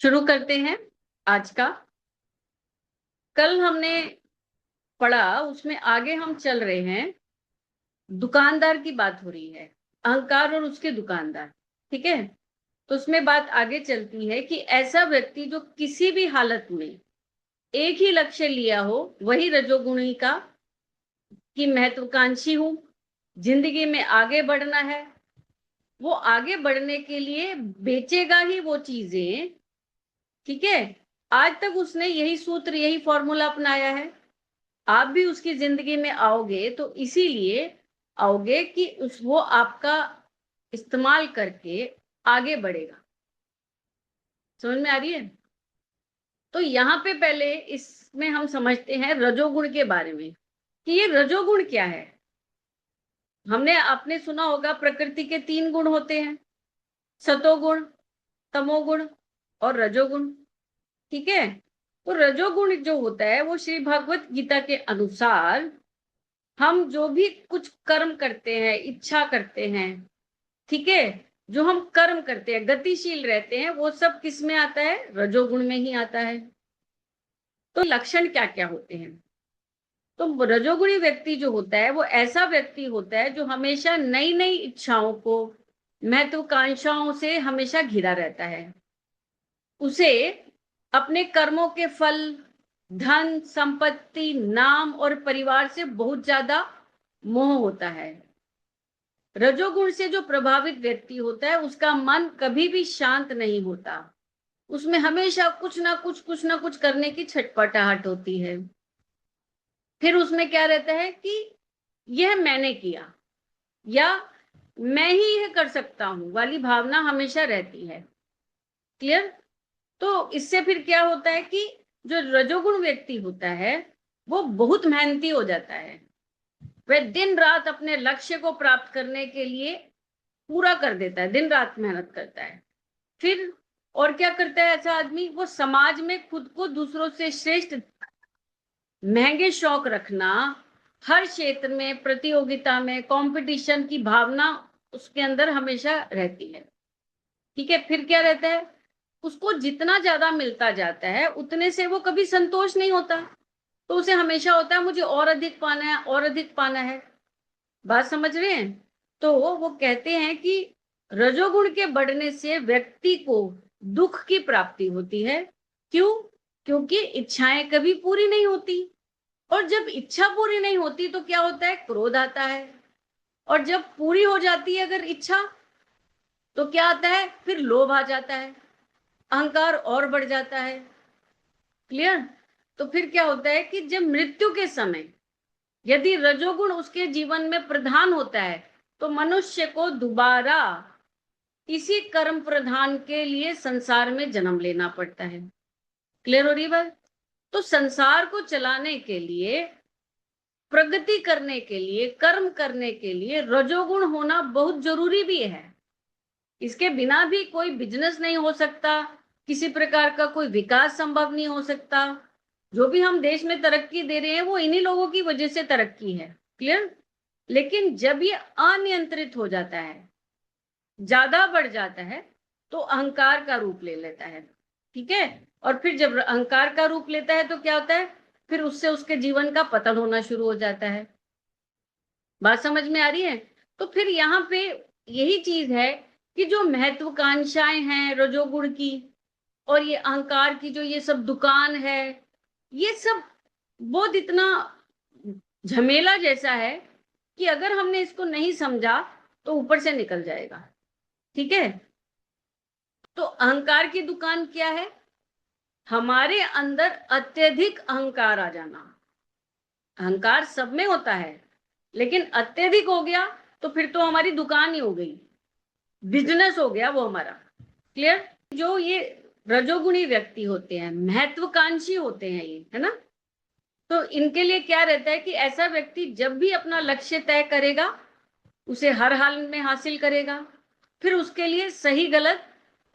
शुरू करते हैं आज का। कल हमने पढ़ा, उसमें आगे हम चल रहे हैं। दुकानदार की बात हो रही है, अहंकार और उसके दुकानदार। ठीक है, तो उसमें बात आगे चलती है कि ऐसा व्यक्ति जो किसी भी हालत में एक ही लक्ष्य लिया हो, वही रजोगुणी का, कि महत्वाकांक्षी हूं, जिंदगी में आगे बढ़ना है। वो आगे बढ़ने के लिए बेचेगा ही वो चीजें। ठीक है, आज तक उसने यही सूत्र, यही फॉर्मूला अपनाया है। आप भी उसकी जिंदगी में आओगे तो इसीलिए आओगे कि वो आपका इस्तेमाल करके आगे बढ़ेगा। समझ में आ रही है? तो यहाँ पे पहले इसमें हम समझते हैं रजोगुण के बारे में, कि ये रजोगुण क्या है। आपने सुना होगा प्रकृति के 3 गुण होते हैं, सतोगुण, तमोगुण और रजोगुण। ठीक है, तो रजोगुण जो होता है वो श्री भागवत गीता के अनुसार हम जो भी कुछ कर्म करते हैं, इच्छा करते हैं, ठीक है, जो हम कर्म करते हैं, गतिशील रहते हैं, वो सब किस में आता है? रजोगुण में ही आता है। तो लक्षण क्या क्या होते हैं? तो रजोगुणी व्यक्ति जो होता है वो ऐसा व्यक्ति होता है जो हमेशा नई नई इच्छाओं को, महत्वाकांक्षाओं से हमेशा घिरा रहता है। उसे अपने कर्मों के फल, धन संपत्ति, नाम और परिवार से बहुत ज्यादा मोह होता है। रजोगुण से जो प्रभावित व्यक्ति होता है उसका मन कभी भी शांत नहीं होता। उसमें हमेशा कुछ ना कुछ करने की छटपटाहट होती है। फिर उसमें क्या रहता है कि यह मैंने किया, या मैं ही यह कर सकता हूं वाली भावना हमेशा रहती है। क्लियर? तो इससे फिर क्या होता है कि जो रजोगुण व्यक्ति होता है वो बहुत मेहनती हो जाता है। वह दिन रात अपने लक्ष्य को प्राप्त करने के लिए पूरा कर देता है, दिन रात मेहनत करता है। फिर और क्या करता है ऐसा आदमी? वो समाज में खुद को दूसरों से श्रेष्ठ, महंगे शौक रखना, हर क्षेत्र में प्रतियोगिता में कंपटीशन की भावना उसके अंदर हमेशा रहती है। ठीक है, फिर क्या रहता है? उसको जितना ज्यादा मिलता जाता है उतने से वो कभी संतोष नहीं होता। तो उसे हमेशा होता है मुझे और अधिक पाना है, और अधिक पाना है। बात समझ रहे हैं? तो वो कहते हैं कि रजोगुण के बढ़ने से व्यक्ति को दुख की प्राप्ति होती है। क्यों? क्योंकि इच्छाएं कभी पूरी नहीं होती, और जब इच्छा पूरी नहीं होती तो क्या होता है? क्रोध आता है। और जब पूरी हो जाती है अगर इच्छा, तो क्या आता है? फिर लोभ आ जाता है, अहंकार और बढ़ जाता है। क्लियर? तो फिर क्या होता है कि जब मृत्यु के समय यदि रजोगुण उसके जीवन में प्रधान होता है तो मनुष्य को दोबारा इसी कर्म प्रधान के लिए संसार में जन्म लेना पड़ता है। क्लियर हो रही बात? तो संसार को चलाने के लिए, प्रगति करने के लिए, कर्म करने के लिए रजोगुण होना बहुत जरूरी भी है। इसके बिना भी कोई बिजनेस नहीं हो सकता, किसी प्रकार का कोई विकास संभव नहीं हो सकता। जो भी हम देश में तरक्की दे रहे हैं वो इन्हीं लोगों की वजह से तरक्की है। क्लियर? लेकिन जब ये अनियंत्रित हो जाता है, ज्यादा बढ़ जाता है, तो अहंकार का रूप ले लेता है। ठीक है, और फिर जब अहंकार का रूप लेता है तो क्या होता है? फिर उससे उसके जीवन का पतन होना शुरू हो जाता है। बात समझ में आ रही है? तो फिर यहाँ पे यही चीज है कि जो महत्वाकांक्षाएं हैं रजोगुण की, और ये अहंकार की जो ये सब दुकान है, ये सब बहुत इतना झमेला जैसा है कि अगर हमने इसको नहीं समझा तो ऊपर से निकल जाएगा। ठीक है, तो अहंकार की दुकान क्या है? हमारे अंदर अत्यधिक अहंकार आ जाना। अहंकार सब में होता है, लेकिन अत्यधिक हो गया तो फिर तो हमारी दुकान ही हो गई, बिजनेस हो गया वो हमारा। क्लियर? जो ये रजोगुणी व्यक्ति होते हैं, महत्वाकांक्षी होते हैं ये, है ना? तो इनके लिए क्या रहता है कि ऐसा व्यक्ति जब भी अपना लक्ष्य तय करेगा उसे हर हाल में हासिल करेगा। फिर उसके लिए सही गलत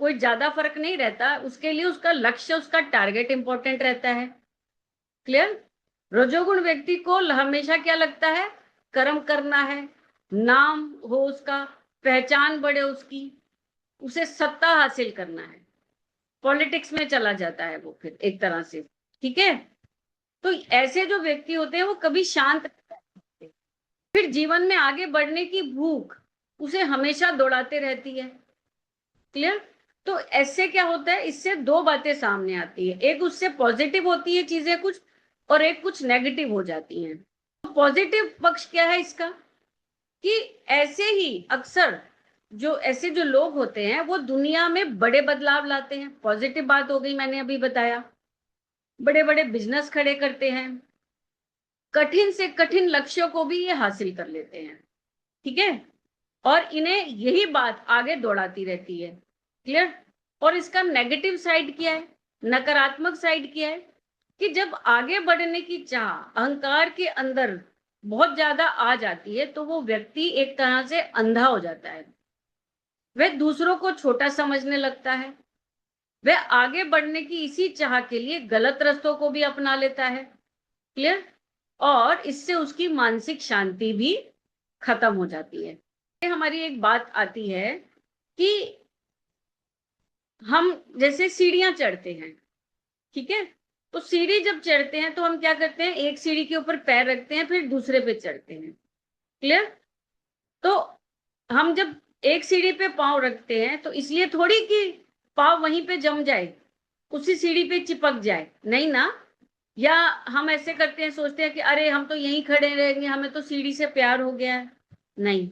कोई ज्यादा फर्क नहीं रहता, उसके लिए उसका लक्ष्य, उसका टारगेट इंपॉर्टेंट रहता है। क्लियर? रजोगुण व्यक्ति को हमेशा क्या लगता है? कर्म करना है, नाम हो उसका, पहचान बढ़े उसकी, उसे सत्ता हासिल करना है। पॉलिटिक्स में चला जाता है वो फिर एक तरह से, ठीक है। तो ऐसे जो व्यक्ति होते हैं वो कभी शांत नहीं रहते। फिर जीवन में आगे बढ़ने की भूख उसे हमेशा दौड़ाते रहती है। क्लियर। तो ऐसे क्या होता है, इससे दो बातें सामने आती है, एक उससे पॉजिटिव होती है चीजें कुछ, और एक कुछ नेगेटिव हो जाती हैं। तो पॉजिटिव पक्ष क्या है इसका, कि ऐसे ही अक्सर जो ऐसे जो लोग होते हैं वो दुनिया में बड़े बदलाव लाते हैं। पॉजिटिव बात हो गई, मैंने अभी बताया, बड़े बड़े बिजनेस खड़े करते हैं, कठिन से कठिन लक्ष्यों को भी ये हासिल कर लेते हैं, ठीक है। और इन्हें यही बात आगे दौड़ाती रहती है। क्लियर। और इसका नेगेटिव साइड क्या है, नकारात्मक साइड क्या है, कि जब आगे बढ़ने की चाह अहंकार के अंदर बहुत ज्यादा आ जाती है तो वो व्यक्ति एक तरह से अंधा हो जाता है। वह दूसरों को छोटा समझने लगता है, वह आगे बढ़ने की इसी चाह के लिए गलत रास्तों को भी अपना लेता है। क्लियर। और इससे उसकी मानसिक शांति भी खत्म हो जाती है। हमारी एक बात आती है कि हम जैसे सीढ़ियां चढ़ते हैं, ठीक है। तो सीढ़ी जब चढ़ते हैं तो हम क्या करते हैं, एक सीढ़ी के ऊपर पैर रखते हैं फिर दूसरे पे चढ़ते हैं। क्लियर। तो हम जब एक सीढ़ी पे पांव रखते हैं तो इसलिए थोड़ी कि पांव वहीं पे जम जाए, उसी सीढ़ी पे चिपक जाए, नहीं ना। या हम ऐसे करते हैं, सोचते हैं कि अरे हम तो यहीं खड़े रहेंगे, हमें तो सीढ़ी से प्यार हो गया है। नहीं।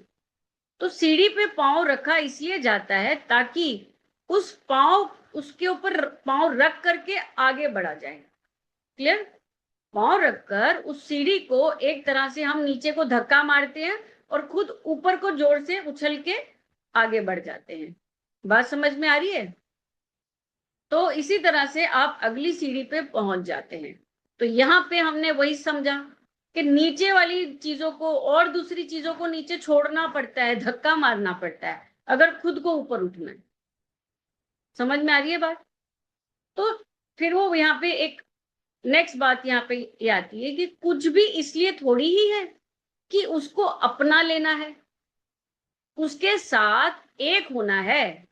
तो सीढ़ी पे पांव रखा इसलिए जाता है ताकि उस पांव उसके ऊपर पांव रख करके आगे बढ़ा जाए। क्लियर। पांव रखकर उस सीढ़ी को एक तरह से हम नीचे को धक्का मारते हैं और खुद ऊपर को जोर से उछल के आगे बढ़ जाते हैं। बात समझ में आ रही है। तो इसी तरह से आप अगली सीढ़ी पे पहुंच जाते हैं। तो यहाँ पे हमने वही समझा कि नीचे वाली चीजों को और दूसरी चीजों को नीचे छोड़ना पड़ता है, धक्का मारना पड़ता है अगर खुद को ऊपर उठना है। समझ में आ रही है बात। तो फिर वो यहाँ पे एक नेक्स्ट बात यहाँ पे ये आती है कि कुछ भी इसलिए थोड़ी ही है कि उसको अपना लेना है, उसके साथ एक होना है।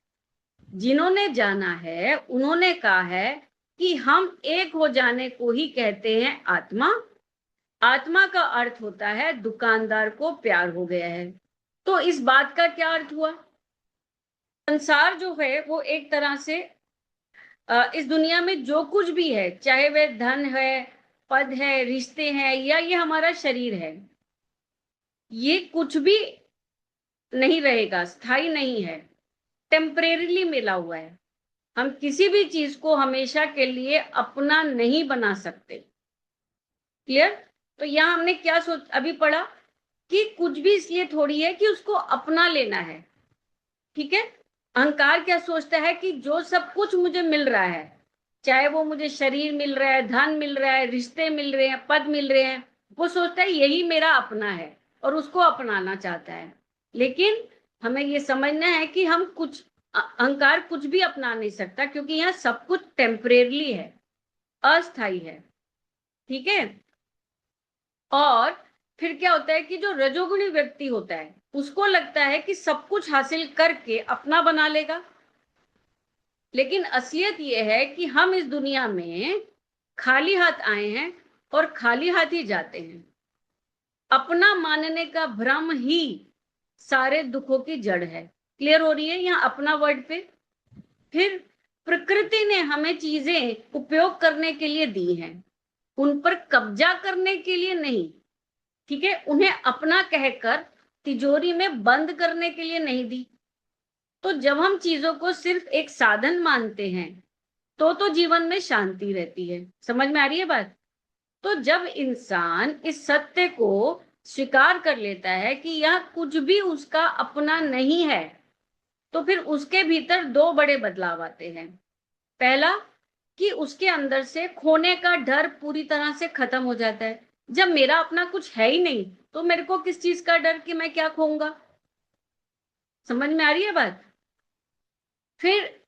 जिन्होंने जाना है उन्होंने कहा है कि हम एक हो जाने को ही कहते हैं आत्मा। आत्मा का अर्थ होता है दुकानदार को प्यार हो गया है। तो इस बात का क्या अर्थ हुआ, संसार जो है वो एक तरह से इस दुनिया में जो कुछ भी है, चाहे वह धन है, पद है, रिश्ते हैं, या ये हमारा शरीर है, ये कुछ भी नहीं रहेगा, स्थायी नहीं है, टेम्परेरीली मिला हुआ है। हम किसी भी चीज को हमेशा के लिए अपना नहीं बना सकते। क्लियर। तो यहां हमने क्या सोच अभी पढ़ा कि कुछ भी इसलिए थोड़ी है कि उसको अपना लेना है, ठीक है। अहंकार क्या सोचता है कि जो सब कुछ मुझे मिल रहा है, चाहे वो मुझे शरीर मिल रहा है, धन मिल रहा है, रिश्ते मिल रहे हैं, पद मिल रहे हैं, वो सोचता है यही मेरा अपना है और उसको अपनाना चाहता है। लेकिन हमें ये समझना है कि हम कुछ अहंकार कुछ भी अपना नहीं सकता, क्योंकि यहाँ सब कुछ टेम्परेरली है, अस्थाई है, ठीक है। और फिर क्या होता है कि जो रजोगुणी व्यक्ति होता है उसको लगता है कि सब कुछ हासिल करके अपना बना लेगा। लेकिन असलियत यह है कि हम इस दुनिया में खाली हाथ आए हैं और खाली हाथ ही जाते हैं। अपना मानने का भ्रम ही सारे दुखों की जड़ है। क्लियर हो रही है यहाँ अपना वर्ड पे। फिर प्रकृति ने हमें चीजें उपयोग करने के लिए दी हैं, उन पर कब्जा करने के लिए नहीं, ठीक है। उन्हें अपना कहकर तिजोरी में बंद करने के लिए नहीं दी। तो जब हम चीजों को सिर्फ एक साधन मानते हैं तो जीवन में शांति रहती है। समझ में आ रही है बात। तो जब इंसान इस सत्य को स्वीकार कर लेता है कि यह कुछ भी उसका अपना नहीं है, तो फिर उसके भीतर दो बड़े बदलाव आते हैं। पहला, कि उसके अंदर से खोने का डर पूरी तरह से खत्म हो जाता है। जब मेरा अपना कुछ है ही नहीं तो मेरे को किस चीज का डर कि मैं क्या खोऊंगा। समझ में आ रही है बात। फिर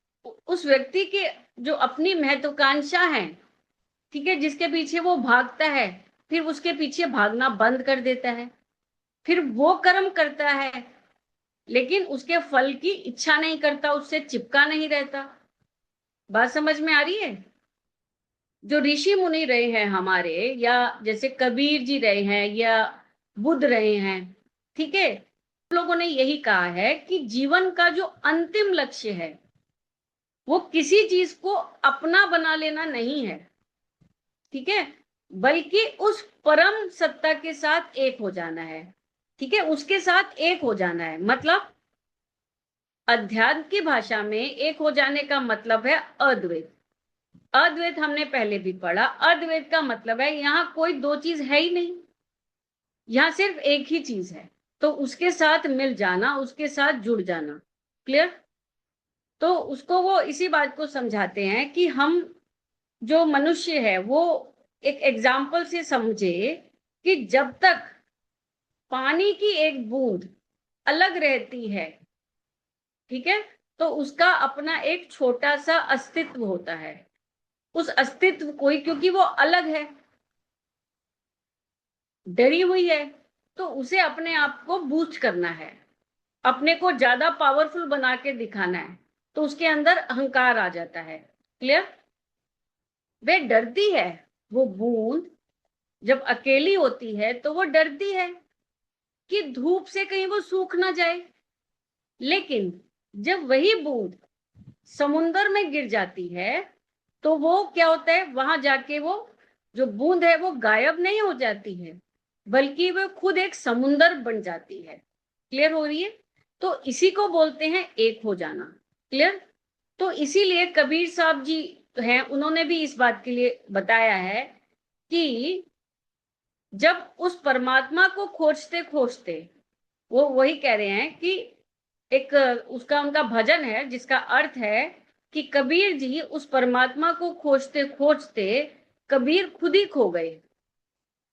उस व्यक्ति के जो अपनी महत्वाकांक्षा है, ठीक है, जिसके पीछे वो भागता है, फिर उसके पीछे भागना बंद कर देता है। फिर वो कर्म करता है लेकिन उसके फल की इच्छा नहीं करता, उससे चिपका नहीं रहता। बात समझ में आ रही है? जो ऋषि मुनि रहे हैं हमारे, या जैसे कबीर जी रहे हैं या बुद्ध रहे हैं, ठीक है, लोगों ने यही कहा है कि जीवन का जो अंतिम लक्ष्य है वो किसी चीज को अपना बना लेना नहीं है, ठीक है, बल्कि उस परम सत्ता के साथ एक हो जाना है, ठीक है, उसके साथ एक हो जाना है। मतलब अध्यात्म की भाषा में एक हो जाने का मतलब है अद्वैत। अद्वैत हमने पहले भी पढ़ा, अद्वैत का मतलब है यहां कोई दो चीज है ही नहीं, यहां सिर्फ एक ही चीज है, तो उसके साथ मिल जाना, उसके साथ जुड़ जाना। क्लियर? तो उसको वो इसी बात को समझाते हैं कि हम जो मनुष्य है वो एक एग्जाम्पल से समझे कि जब तक पानी की एक बूंद अलग रहती है, ठीक है, तो उसका अपना एक छोटा सा अस्तित्व होता है। उस अस्तित्व को ही, क्योंकि वो अलग है, डरी हुई है, तो उसे अपने आप को बूस्ट करना है, अपने को ज्यादा पावरफुल बना के दिखाना है, तो उसके अंदर अहंकार आ जाता है। क्लियर? वे डरती है, वो बूंद जब अकेली होती है तो वो डरती है कि धूप से कहीं वो सूख ना जाए। लेकिन जब वही बूंद समुंदर में गिर जाती है तो वो क्या होता है, वहां जाके वो जो बूंद है वो गायब नहीं हो जाती है, बल्कि वो खुद एक समुंदर बन जाती है। क्लियर हो रही है? तो इसी को बोलते हैं एक हो जाना। क्लियर? तो इसीलिए कबीर साहब जी हैं, उन्होंने भी इस बात के लिए बताया है कि जब उस परमात्मा को खोजते खोजते, वो वही कह रहे हैं कि एक उसका उनका भजन है जिसका अर्थ है कि कबीर जी उस परमात्मा को खोजते खोजते कबीर खुद ही खो गए।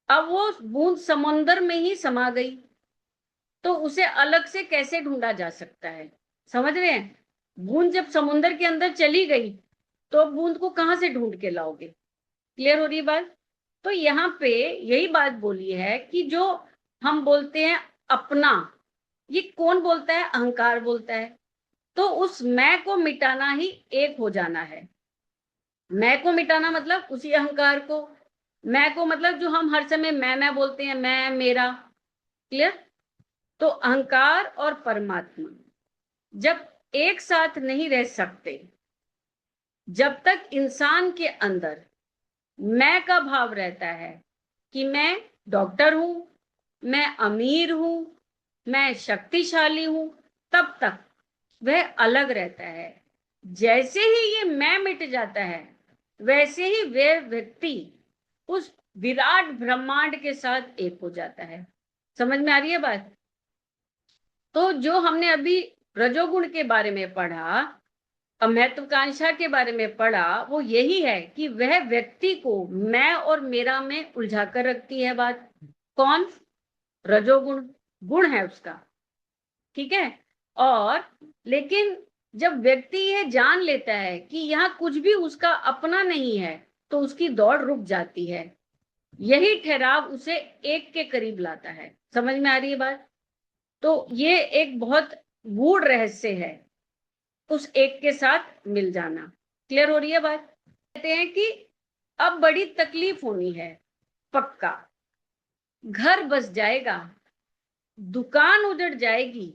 अब वो बूंद समुंदर में ही समा गई, तो उसे अलग से कैसे ढूंढा जा सकता है? समझ रहे हैं? बूंद जब समुंदर के अंदर चली गई तो बूंद को कहां से ढूंढ के लाओगे? क्लियर हो रही बात? तो यहाँ पे यही बात बोली है कि जो हम बोलते हैं अपना, ये कौन बोलता है? अहंकार बोलता है। तो उस मैं को मिटाना ही एक हो जाना है। मैं को मिटाना मतलब उसी अहंकार को, मैं को मतलब जो हम हर समय मैं बोलते हैं, मैं मेरा। क्लियर? तो अहंकार और परमात्मा जब एक साथ नहीं रह सकते, जब तक इंसान के अंदर मैं का भाव रहता है कि मैं डॉक्टर हूं, मैं अमीर हूं, मैं शक्तिशाली हूं, तब तक वह अलग रहता है। जैसे ही ये मैं मिट जाता है, वैसे ही वह व्यक्ति उस विराट ब्रह्मांड के साथ एक हो जाता है। समझ में आ रही है बात? तो जो हमने अभी रजोगुण के बारे में पढ़ा, महत्वाकांक्षा के बारे में पढ़ा, वो यही है कि वह व्यक्ति को मैं और मेरा में उलझा कर रखती है बात। कौन? रजोगुण, गुण है उसका, ठीक है। और लेकिन जब व्यक्ति ये जान लेता है कि यहाँ कुछ भी उसका अपना नहीं है, तो उसकी दौड़ रुक जाती है। यही ठहराव उसे एक के करीब लाता है। समझ में आ रही है बात? तो ये एक बहुत गूढ़ रहस्य है, उस एक के साथ मिल जाना। क्लियर हो रही है बात? कहते हैं कि अब बड़ी तकलीफ होनी है, पक्का घर बस जाएगा, दुकान उजड़ जाएगी।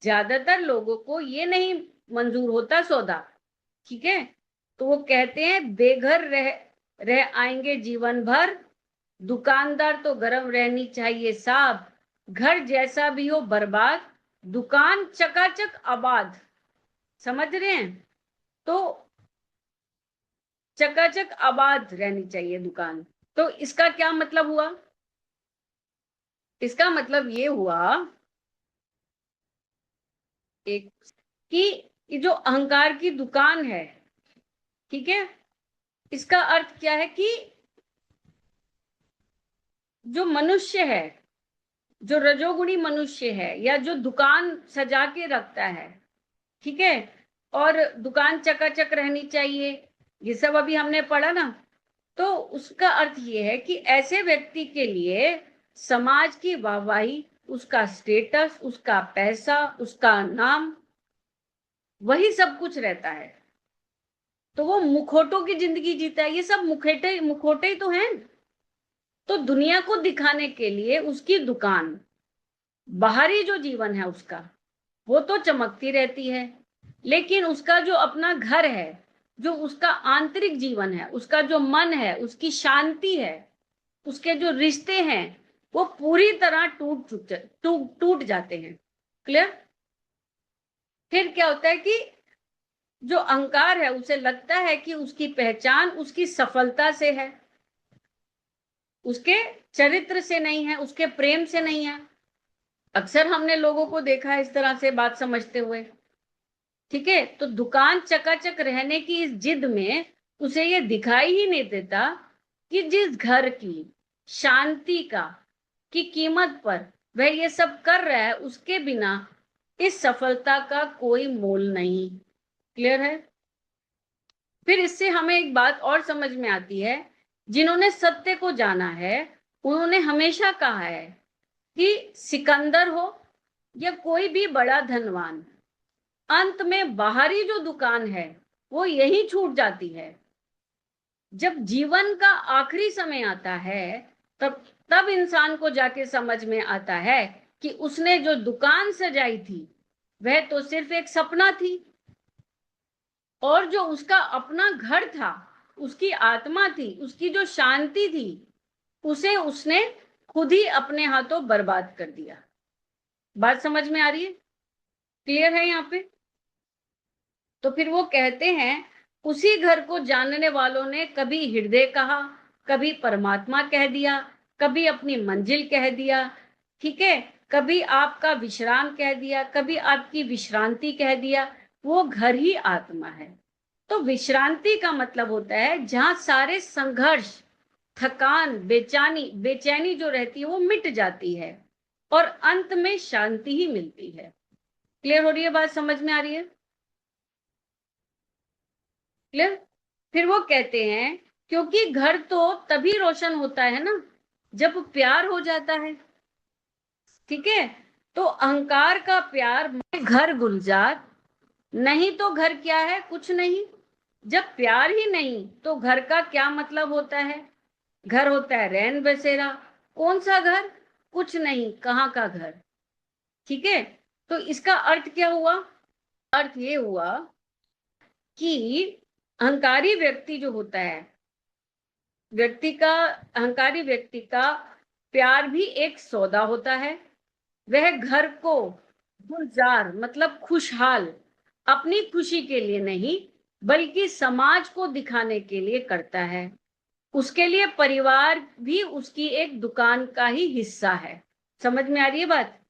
ज्यादातर लोगों को ये नहीं मंजूर होता सौदा, ठीक है। तो वो कहते हैं बेघर रह आएंगे जीवन भर, दुकानदार तो गरम रहनी चाहिए साहब, घर जैसा भी हो बर्बाद, दुकान चकाचक आबाद। समझ रहे हैं? तो चकाचक आबाद रहनी चाहिए दुकान। तो इसका क्या मतलब हुआ? इसका मतलब ये हुआ एक कि ये जो अहंकार की दुकान है, ठीक है, इसका अर्थ क्या है कि जो मनुष्य है, जो रजोगुणी मनुष्य है, या जो दुकान सजा के रखता है, ठीक है, और दुकान चकाचक रहनी चाहिए, ये सब अभी हमने पढ़ा ना। तो उसका अर्थ ये है कि ऐसे व्यक्ति के लिए समाज की वाहवाही, उसका स्टेटस, उसका पैसा, उसका नाम, वही सब कुछ रहता है। तो वो मुखौटों की जिंदगी जीता है। ये सब मुखौटे मुखौटे ही तो हैं। तो दुनिया को दिखाने के लिए उसकी दुकान, बाहरी जो जीवन है उसका, वो तो चमकती रहती है, लेकिन उसका जो अपना घर है, जो उसका आंतरिक जीवन है, उसका जो मन है, उसकी शांति है, उसके जो रिश्ते हैं, वो पूरी तरह टूट जाते हैं। क्लियर? फिर क्या होता है कि जो अहंकार है उसे लगता है कि उसकी पहचान उसकी सफलता से है, उसके चरित्र से नहीं है, उसके प्रेम से नहीं है। अक्सर हमने लोगों को देखा है इस तरह से बात समझते हुए। ठीक है, तो दुकान चकाचक रहने की इस जिद में उसे ये दिखाई ही नहीं देता कि जिस घर की शांति का की कीमत पर वह ये सब कर रहा है, उसके बिना इस सफलता का कोई मोल नहीं। क्लियर है? फिर इससे हमें एक बात और समझ में आती है, जिन्होंने सत्य को जाना है उन्होंने हमेशा कहा है कि सिकंदर हो या कोई भी बड़ा धनवान, अंत में बाहरी जो दुकान है वो यही छूट जाती है। जब जीवन का आखिरी समय आता है, तब तब इंसान को जाके समझ में आता है कि उसने जो दुकान सजाई थी वह तो सिर्फ एक सपना थी, और जो उसका अपना घर था, उसकी आत्मा थी, उसकी जो शांति थी, उसे उसने खुद ही अपने हाथों बर्बाद कर दिया। बात समझ में आ रही है? क्लियर है यहाँ पे? तो फिर वो कहते हैं, उसी घर को जानने वालों ने कभी हृदय कहा, कभी परमात्मा कह दिया, कभी अपनी मंजिल कह दिया। ठीक है, कभी आपका विश्राम कह दिया, कभी आपकी विश्रांति कह दिया। वो घर ही आत्मा है। तो विश्रांति का मतलब होता है जहां सारे संघर्ष, थकान, बेचैनी जो रहती है वो मिट जाती है और अंत में शांति ही मिलती है। क्लियर हो रही है बात? समझ में आ रही है? क्लियर? फिर वो कहते हैं, क्योंकि घर तो तभी रोशन होता है ना जब प्यार हो जाता है। ठीक है, तो अहंकार का प्यार में घर गुलजार, नहीं तो घर क्या है? कुछ नहीं। जब प्यार ही नहीं तो घर का क्या मतलब होता है? घर होता है रैन बसेरा। कौन सा घर? कुछ नहीं, कहाँ का घर? ठीक है, तो इसका अर्थ क्या हुआ? अर्थ ये हुआ कि अहंकारी व्यक्ति जो होता है, अहंकारी व्यक्ति का प्यार भी एक सौदा होता है। वह घर को गुलजार मतलब खुशहाल, अपनी खुशी के लिए नहीं बल्कि समाज को दिखाने के लिए करता है। उसके लिए परिवार भी उसकी एक दुकान का ही हिस्सा है। समझ में आ रही है बात?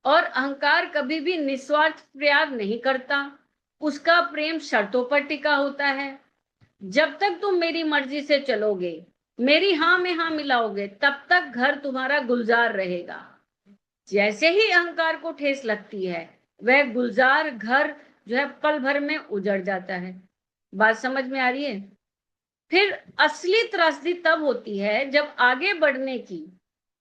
और अहंकार कभी भी निस्वार्थ प्यार नहीं करता। उसका प्रेम शर्तों पर टिका होता है। जब तक तुम मेरी मर्जी से चलोगे, मेरी हाँ में हाँ मिलाओगे, तब तक घर तुम्हारा गुलजार रहेगा। जैसे ही अहंकार को ठेस लगती है, वह गुलजार घर जो है पल भर में उजड़ जाता है। बात समझ में आ रही है? फिर असली त्रासदी तब होती है जब आगे बढ़ने की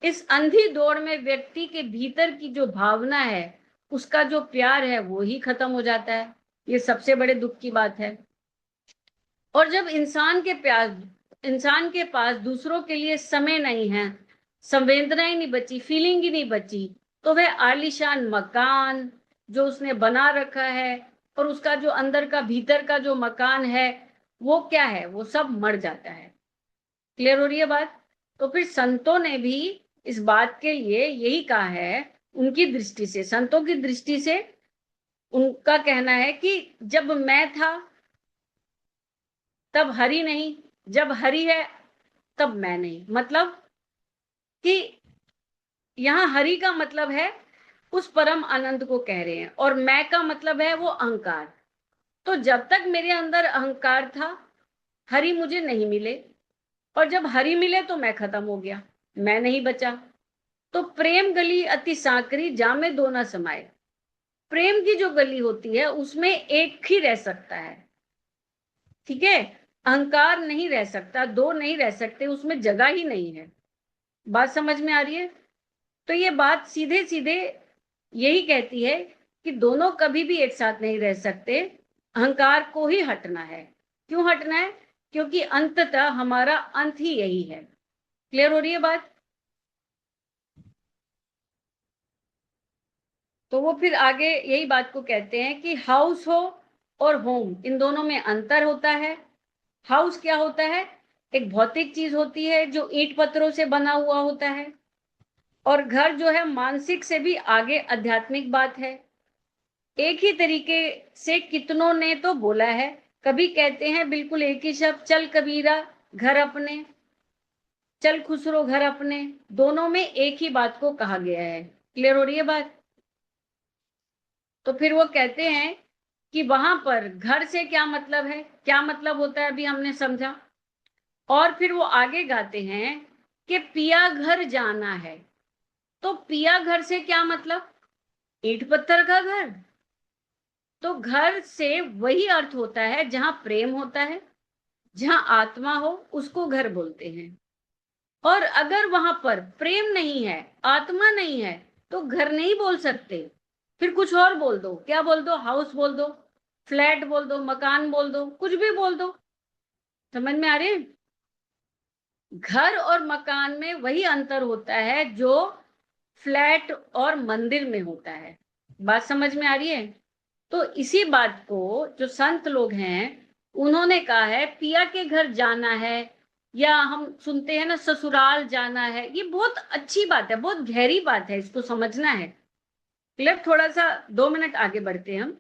इस अंधी दौड़ में व्यक्ति के भीतर की जो भावना है, उसका जो प्यार है, वो ही खत्म हो जाता है। ये सबसे बड़े दुख की बात है। और जब इंसान के पास दूसरों के लिए समय नहीं है, संवेदना ही नहीं बची, फीलिंग ही नहीं बची, तो वह आलीशान मकान जो उसने बना रखा है और उसका जो अंदर का भीतर का जो मकान है, वो क्या है? वो सब मर जाता है। क्लियर हो रही है बात? तो फिर संतों ने भी इस बात के लिए यही कहा है, उनकी दृष्टि से, संतों की दृष्टि से उनका कहना है कि जब मैं था तब हरि नहीं, जब हरि है तब मैं नहीं। मतलब कि यहाँ हरि का मतलब है उस परम आनंद को कह रहे हैं, और मैं का मतलब है वो अहंकार। तो जब तक मेरे अंदर अहंकार था, हरि मुझे नहीं मिले, और जब हरि मिले तो मैं खत्म हो गया, मैं नहीं बचा। तो प्रेम गली अति सांकरी, जामे दो ना समाये। प्रेम की जो गली होती है उसमें एक ही रह सकता है। ठीक है, अहंकार नहीं रह सकता, दो नहीं रह सकते, उसमें जगह ही नहीं है। बात समझ में आ रही है? तो ये बात सीधे सीधे यही कहती है कि दोनों कभी भी एक साथ नहीं रह सकते। अहंकार को ही हटना है। क्यों हटना है? क्योंकि अंततः हमारा अंत ही यही है। क्लियर हो रही है बात? तो वो फिर आगे यही बात को कहते हैं कि हाउस हो और होम, इन दोनों में अंतर होता है। हाउस क्या होता है? एक भौतिक चीज होती है जो ईंट पत्थरों से बना हुआ होता है, और घर जो है मानसिक से भी आगे आध्यात्मिक बात है। एक ही तरीके से कितनों ने तो बोला है, कभी कहते हैं बिल्कुल एक ही शब्द, चल कबीरा घर अपने, चल खुसरो घर अपने, दोनों में एक ही बात को कहा गया है। क्लियर हो रही है बात? तो फिर वो कहते हैं कि वहां पर घर से क्या मतलब है, क्या मतलब होता है, अभी हमने समझा। और फिर वो आगे गाते हैं कि पिया घर जाना है। तो पिया घर से क्या मतलब? ईंट पत्थर का घर। तो घर से वही अर्थ होता है जहां प्रेम होता है, जहां आत्मा हो, उसको घर बोलते हैं। और अगर वहां पर प्रेम नहीं है, आत्मा नहीं है, तो घर नहीं बोल सकते। फिर कुछ और बोल दो, क्या बोल दो? हाउस बोल दो, फ्लैट बोल दो, मकान बोल दो, कुछ भी बोल दो। समझ में आ रही है? घर और मकान में वही अंतर होता है जो फ्लैट और मंदिर में होता है। बात समझ में आ रही है? तो इसी बात को जो संत लोग हैं उन्होंने कहा है पिया के घर जाना है, या हम सुनते हैं ना ससुराल जाना है। ये बहुत अच्छी बात है, बहुत गहरी बात है, इसको समझना है। क्लियर? थोड़ा सा 2 मिनट आगे बढ़ते हैं हम।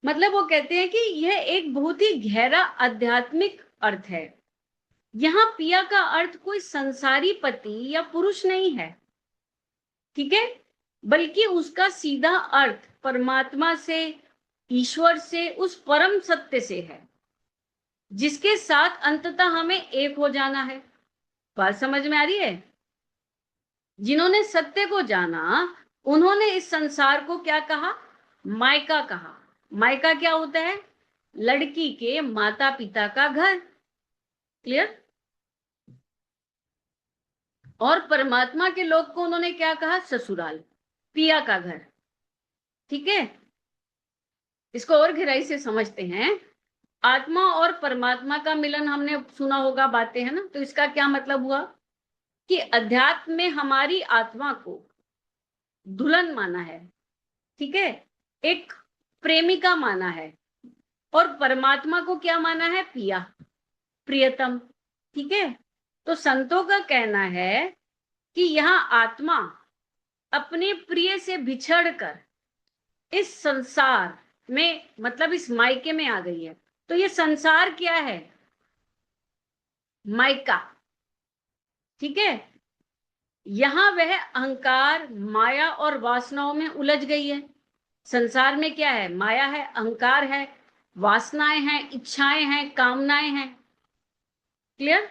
मतलब वो कहते हैं कि यह एक बहुत ही गहरा आध्यात्मिक अर्थ है। यहाँ पिया का अर्थ कोई संसारी पति या पुरुष नहीं है, ठीक है, बल्कि उसका सीधा अर्थ परमात्मा से, ईश्वर से, उस परम सत्य से है जिसके साथ अंततः हमें एक हो जाना है। बात समझ में आ रही है? जिन्होंने सत्य को जाना उन्होंने इस संसार को क्या कहा? मायका कहा। मायका क्या होता है? लड़की के माता पिता का घर। क्लियर? और परमात्मा के लोक को उन्होंने क्या कहा? ससुराल, पिया का घर। ठीक है, इसको और गहराई से समझते हैं। आत्मा और परमात्मा का मिलन, हमने सुना होगा बातें, है ना? तो इसका क्या मतलब हुआ कि अध्यात्म में हमारी आत्मा को दुल्हन माना है, ठीक है, एक प्रेमिका माना है, और परमात्मा को क्या माना है? पिया, प्रियतम। ठीक है, तो संतों का कहना है कि यहाँ आत्मा अपने प्रिय से बिछड़कर इस संसार में, मतलब इस मायके में आ गई है। तो ये संसार क्या है? मायका। ठीक है, यहां वह अहंकार, माया और वासनाओं में उलझ गई है। संसार में क्या है? माया है, अहंकार है, वासनाएं हैं, इच्छाएं हैं, कामनाएं हैं। क्लियर?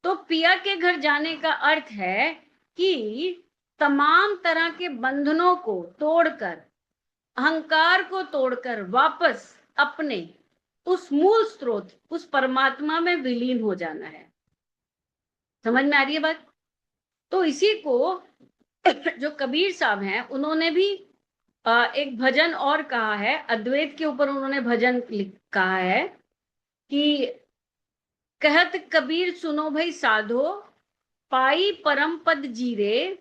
तो पिया के घर जाने का अर्थ है कि तमाम तरह के बंधनों को तोड़कर, अहंकार को तोड़कर वापस अपने उस मूल स्रोत, उस परमात्मा में विलीन हो जाना है। समझ में आ रही है बात? तो इसी को जो कबीर साहब हैं उन्होंने भी एक भजन और कहा है, अद्वैत के ऊपर उन्होंने भजन कहा है कि कहत कबीर सुनो भाई साधो, पाई परम पद जीरे,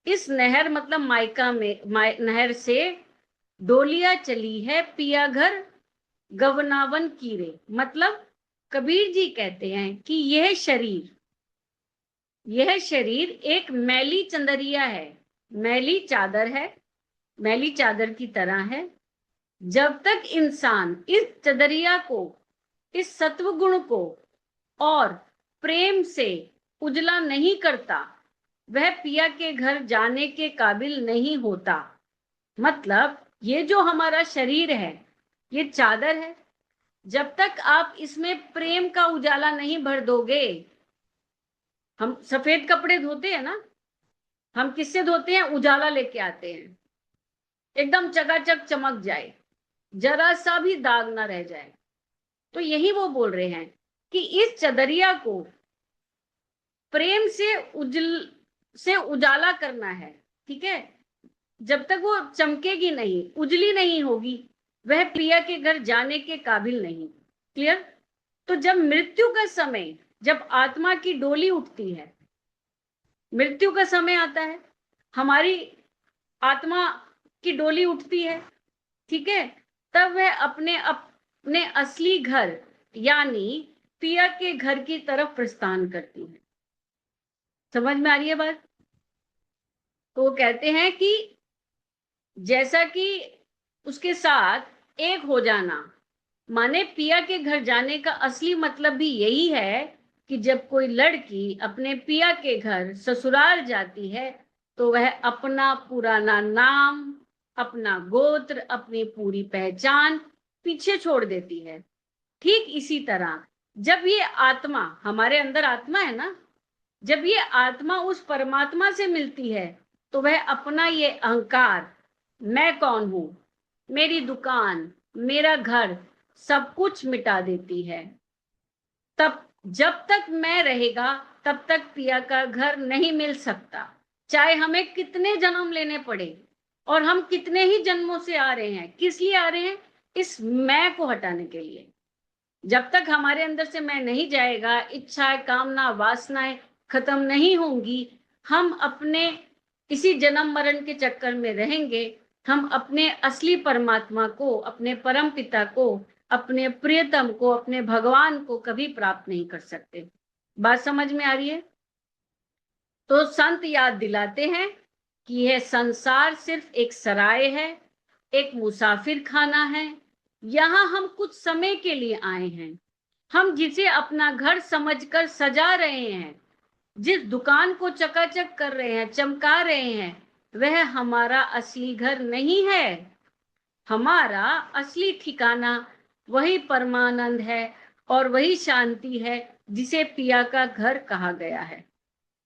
इस नहर, मतलब मायका में, नहर से डोलिया चली है पिया घर गवनावन कीरे। मतलब कबीर जी कहते हैं कि यह शरीर एक मैली चंदरिया है, मैली चादर है, मैली चादर की तरह है। जब तक इंसान इस चदरिया को, इस सत्व गुण को और प्रेम से उजला नहीं करता, वह पिया के घर जाने के काबिल नहीं होता। मतलब ये जो हमारा शरीर है, ये चादर है। जब तक आप इसमें प्रेम का उजाला नहीं भर दोगे, हम सफेद कपड़े धोते हैं ना, हम किससे धोते हैं? उजाला लेके आते हैं, एकदम चकाचक चमक जाए, जरा सा भी दाग ना रह जाए। तो यही वो बोल रहे हैं कि इस चदरिया को प्रेम से उजाला करना है। ठीक है, जब तक वो चमकेगी नहीं, उजली नहीं होगी, वह पिया के घर जाने के काबिल नहीं। क्लियर? तो जब मृत्यु का समय, जब आत्मा की डोली उठती है, मृत्यु का समय आता है, हमारी आत्मा की डोली उठती है, ठीक है, तब वह अपने असली घर यानी पिया के घर की तरफ प्रस्थान करती है। समझ में आ रही है बात? तो वो कहते हैं कि जैसा कि उसके साथ एक हो जाना, माने पिया के घर जाने का असली मतलब भी यही है कि जब कोई लड़की अपने पिया के घर ससुराल जाती है तो वह अपना पुराना नाम, अपना गोत्र, अपनी पूरी पहचान पीछे छोड़ देती है। ठीक इसी तरह जब ये आत्मा, हमारे अंदर आत्मा है ना, जब ये आत्मा उस परमात्मा से मिलती है तो वह अपना ये अहंकार, मैं कौन हूं, मेरी दुकान, मेरा घर, सब कुछ मिटा देती है। तब जब तक मैं रहेगा तब तक पिया का घर नहीं मिल सकता, चाहे हमें कितने जन्म लेने पड़े और हम कितने ही जन्मों से आ रहे हैं। किस लिए आ रहे हैं? इस मैं को हटाने के लिए। जब तक हमारे अंदर से मैं नहीं जाएगा, इच्छाएं, कामना, वासनाएं खत्म नहीं होंगी, हम अपने इसी जन्म मरण के चक्कर में रहेंगे। हम अपने असली परमात्मा को, अपने परम पिता को, अपने प्रियतम को, अपने भगवान को कभी प्राप्त नहीं कर सकते। बात समझ में आ रही है? तो संत याद दिलाते हैं कि यह संसार सिर्फ एक सराय है, एक मुसाफिर खाना है। यहां हम कुछ समय के लिए आए हैं। हम जिसे अपना घर समझकर सजा रहे हैं, जिस दुकान को चकाचक कर रहे हैं, चमका रहे हैं, वह हमारा असली घर नहीं है। हमारा असली ठिकाना वही परमानंद है और वही शांति है जिसे पिया का घर कहा गया है।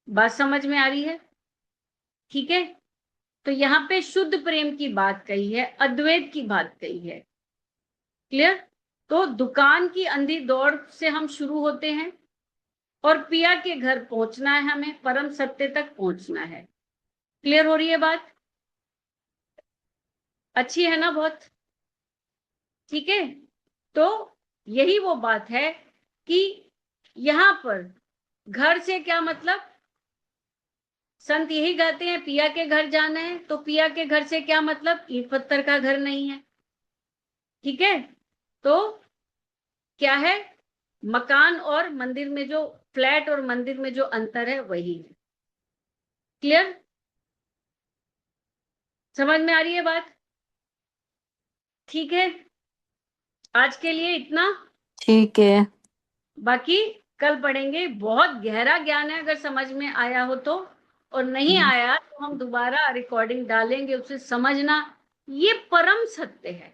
बात समझ में आ रही है? ठीक है। तो यहाँ पे शुद्ध प्रेम की बात कही है, अद्वैत की बात कही है। क्लियर? तो दुकान की अंधी दौड़ से हम शुरू होते हैं और पिया के घर पहुंचना है, हमें परम सत्य तक पहुंचना है। क्लियर हो रही है बात? अच्छी है ना बहुत? ठीक है। तो यही वो बात है कि यहां पर घर से क्या मतलब, संत यही गाते हैं पिया के घर जाना है, तो पिया के घर से क्या मतलब, ईंट पत्थर का घर नहीं है। ठीक है। तो क्या है, मकान और मंदिर में जो, फ्लैट और मंदिर में जो अंतर है वही है। क्लियर? समझ में आ रही है बात? ठीक है, आज के लिए इतना। ठीक है। बाकी कल पढ़ेंगे। बहुत गहरा ज्ञान है, अगर समझ में आया हो तो, और नहीं हम्म। आया तो हम दोबारा रिकॉर्डिंग डालेंगे, उसे समझना। ये परम सत्य है।